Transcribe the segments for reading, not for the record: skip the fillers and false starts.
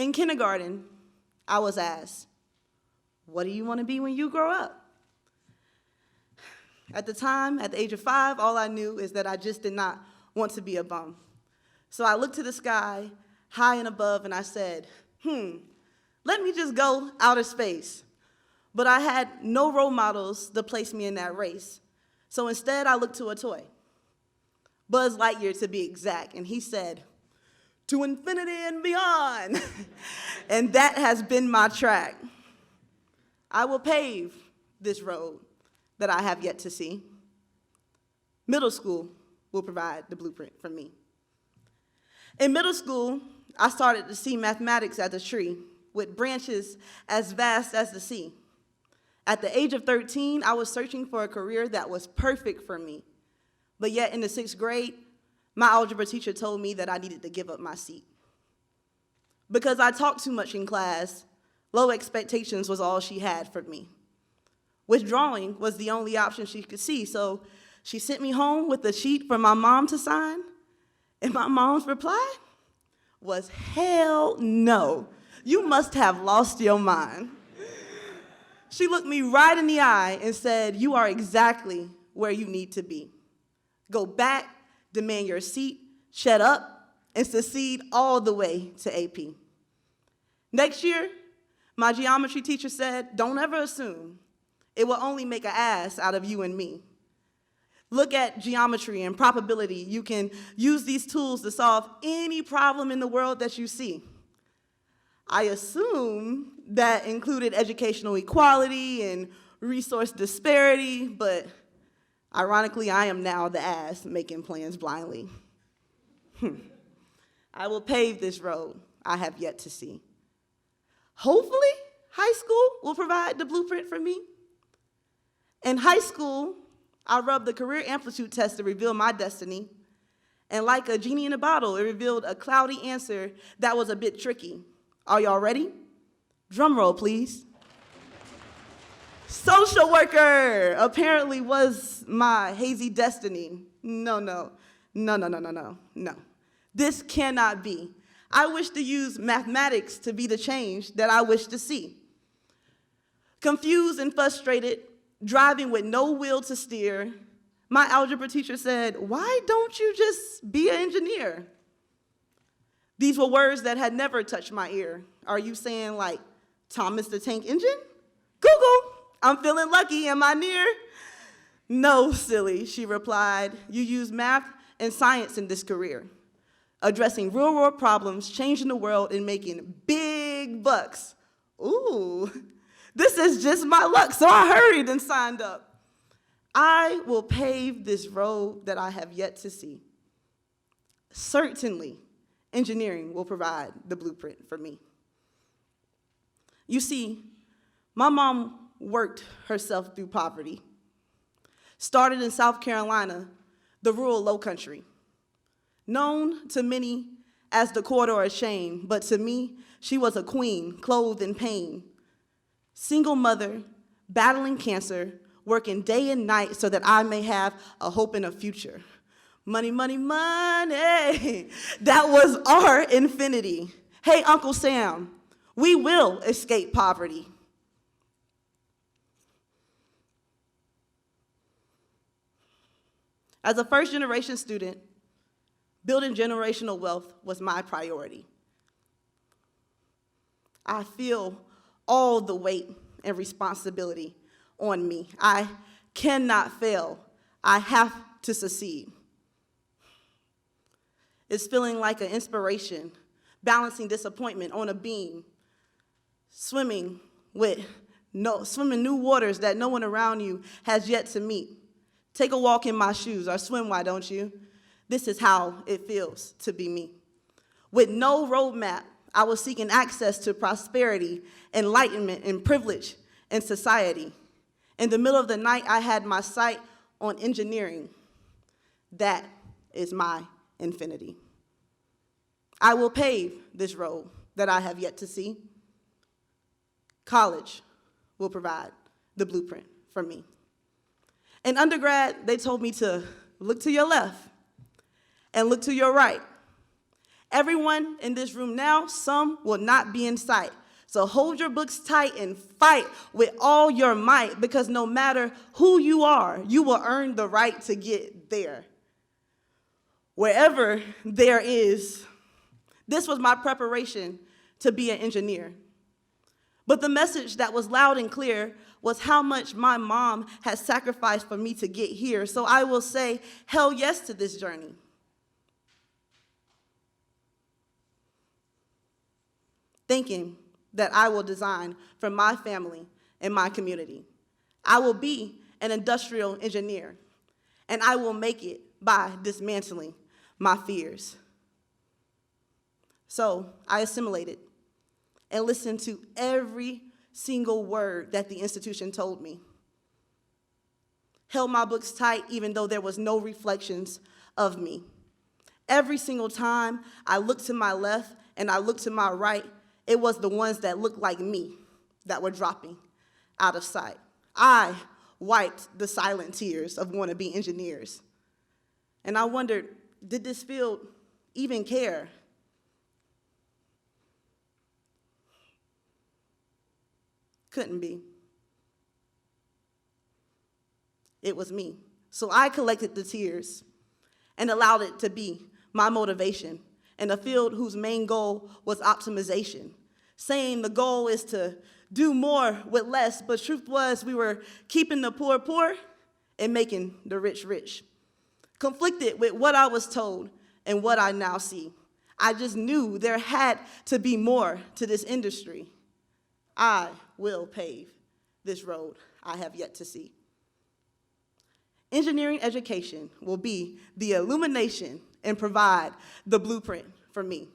In kindergarten, I was asked, what do you want to be when you grow up? At the time, at the age of 5, all I knew is that I just did not want to be a bum. So I looked to the sky, high and above, and I said, let me just go outer space. But I had no role models to place me in that race. So instead, I looked to a toy, Buzz Lightyear to be exact, and he said, to infinity and beyond. And that has been my track. I will pave this road that I have yet to see. Middle school will provide the blueprint for me. In middle school, I started to see mathematics as a tree with branches as vast as the sea. At the age of 13, I was searching for a career that was perfect for me. But yet in the 6th grade, my algebra teacher told me that I needed to give up my seat. Because I talked too much in class, low expectations was all she had for me. Withdrawing was the only option she could see, so she sent me home with a sheet for my mom to sign, and my mom's reply was, hell no, you must have lost your mind. She looked me right in the eye and said, you are exactly where you need to be. Go back, demand your seat, shut up, and succeed all the way to AP. Next year, my geometry teacher said, don't ever assume. It will only make an ass out of you and me. Look at geometry and probability. You can use these tools to solve any problem in the world that you see. I assume that included educational equality and resource disparity, but ironically, I am now the ass making plans blindly. I will pave this road I have yet to see. Hopefully, high school will provide the blueprint for me. In high school, I rubbed the career amplitude test to reveal my destiny. And like a genie in a bottle, it revealed a cloudy answer that was a bit tricky. Are y'all ready? Drum roll, please. Social worker apparently was my hazy destiny. No. This cannot be. I wish to use mathematics to be the change that I wish to see. Confused and frustrated, driving with no will to steer, my algebra teacher said, why don't you just be an engineer? These were words that had never touched my ear. Are you saying like Thomas the Tank Engine? Google, I'm feeling lucky, am I near? No, silly, she replied. You use math and science in this career, addressing real-world problems, changing the world, and making big bucks. Ooh, this is just my luck, so I hurried and signed up. I will pave this road that I have yet to see. Certainly, engineering will provide the blueprint for me. You see, my mom worked herself through poverty. Started in South Carolina, the rural low country. Known to many as the corridor of shame, but to me, she was a queen, clothed in pain. Single mother, battling cancer, working day and night so that I may have a hope in a future. Money, money, money. That was our infinity. Hey, Uncle Sam, we will escape poverty. As a first-generation student, building generational wealth was my priority. I feel all the weight and responsibility on me. I cannot fail. I have to succeed. It's feeling like an inspiration, balancing disappointment on a beam, swimming new waters that no one around you has yet to meet. Take a walk in my shoes, or swim, why don't you? This is how it feels to be me. With no roadmap, I was seeking access to prosperity, enlightenment, and privilege in society. In the middle of the night, I had my sight on engineering. That is my infinity. I will pave this road that I have yet to see. College will provide the blueprint for me. In undergrad, they told me to look to your left and look to your right Everyone in this room now, some will not be in sight. So hold your books tight and fight with all your might, because no matter who you are, you will earn the right to get there. Wherever there is, this was my preparation to be an engineer. But the message that was loud and clear was how much my mom had sacrificed for me to get here. So I will say, hell yes to this journey. Thinking that I will design for my family and my community. I will be an industrial engineer, and I will make it by dismantling my fears. So I assimilated and listened to every single word that the institution told me. Held my books tight even though there was no reflections of me. Every single time I looked to my left and I looked to my right, it was the ones that looked like me that were dropping out of sight. I wiped the silent tears of wannabe engineers. And I wondered, did this field even care? Couldn't be. It was me. So I collected the tears and allowed it to be my motivation in a field whose main goal was optimization, saying the goal is to do more with less, but truth was we were keeping the poor poor and making the rich rich. Conflicted with what I was told and what I now see. I just knew there had to be more to this industry. I will pave this road I have yet to see. Engineering education will be the illumination and provide the blueprint for me.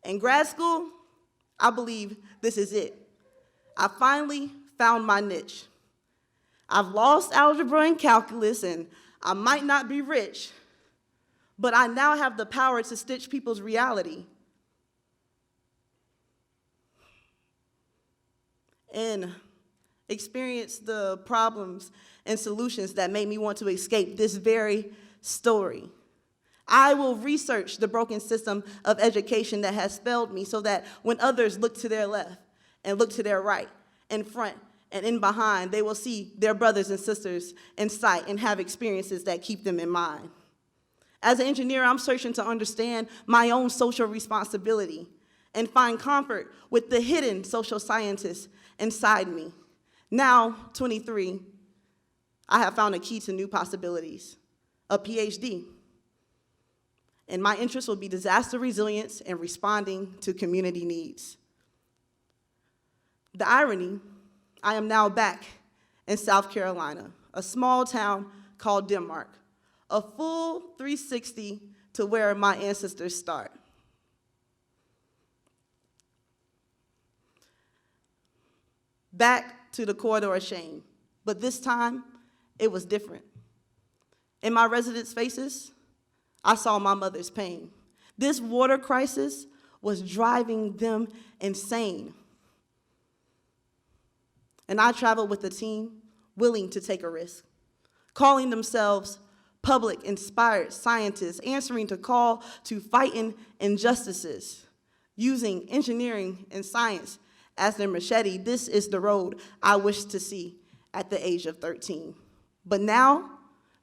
In grad school, I believe this is it. I finally found my niche. I've lost algebra and calculus, and I might not be rich, but I now have the power to stitch people's reality and experience the problems and solutions that made me want to escape this very story. I will research the broken system of education that has failed me so that when others look to their left and look to their right, in front and in behind, they will see their brothers and sisters in sight and have experiences that keep them in mind. As an engineer, I'm searching to understand my own social responsibility and find comfort with the hidden social scientists inside me. Now, 23, I have found a key to new possibilities, a PhD. And my interest will be disaster resilience and responding to community needs. The irony, I am now back in South Carolina, a small town called Denmark, a full 360 to where my ancestors start. Back to the corridor of shame, but this time it was different. In my residents' faces, I saw my mother's pain. This water crisis was driving them insane. And I traveled with a team willing to take a risk, calling themselves public inspired scientists, answering to call to fighting injustices, using engineering and science as their machete. This is the road I wish to see at the age of 13. But now,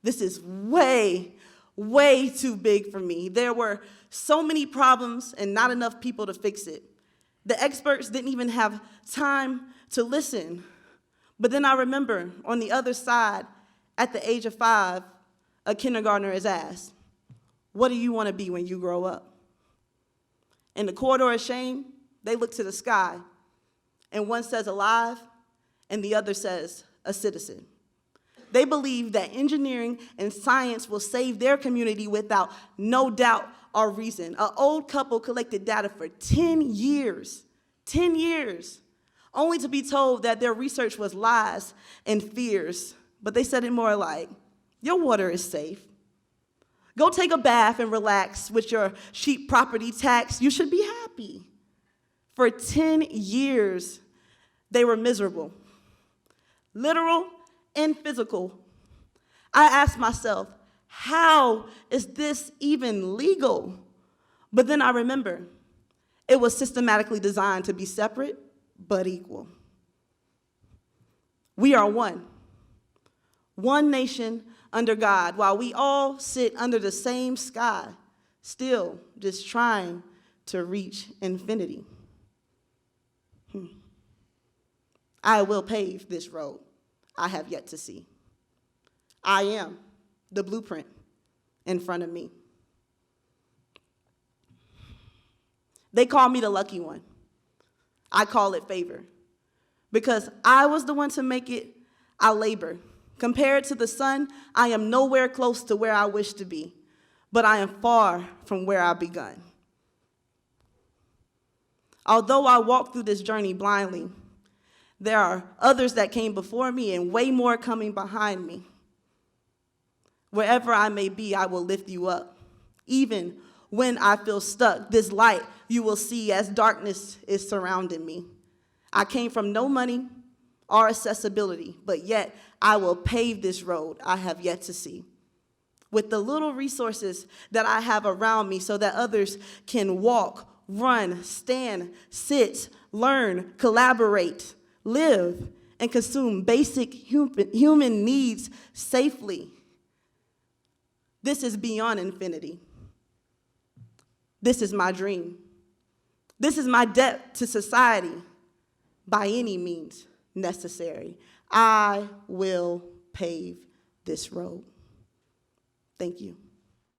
this is way too big for me. There were so many problems and not enough people to fix it. The experts didn't even have time to listen. But then I remember on the other side, at the age of 5, a kindergartner is asked, "What do you want to be when you grow up?" In the corridor of shame, they look to the sky, and one says alive, and the other says a citizen. They believe that engineering and science will save their community without no doubt or reason. An old couple collected data for 10 years, only to be told that their research was lies and fears. But they said it more like, your water is safe. Go take a bath and relax with your cheap property tax. You should be happy. For 10 years, they were miserable, literal and physical. I asked myself, how is this even legal? But then I remember it was systematically designed to be separate but equal. We are one nation under God, while we all sit under the same sky, still just trying to reach infinity. I will pave this road I have yet to see. I am the blueprint in front of me. They call me the lucky one. I call it favor. Because I was the one to make it, I labor. Compared to the sun, I am nowhere close to where I wish to be, but I am far from where I begun. Although I walk through this journey blindly, there are others that came before me and way more coming behind me. Wherever I may be, I will lift you up. Even when I feel stuck, this light you will see as darkness is surrounding me. I came from no money or accessibility, but yet I will pave this road I have yet to see. With the little resources that I have around me so that others can walk, run, stand, sit, learn, collaborate, live, and consume basic human needs safely. This is beyond infinity. This is my dream. This is my debt to society by any means necessary. I will pave this road. Thank you.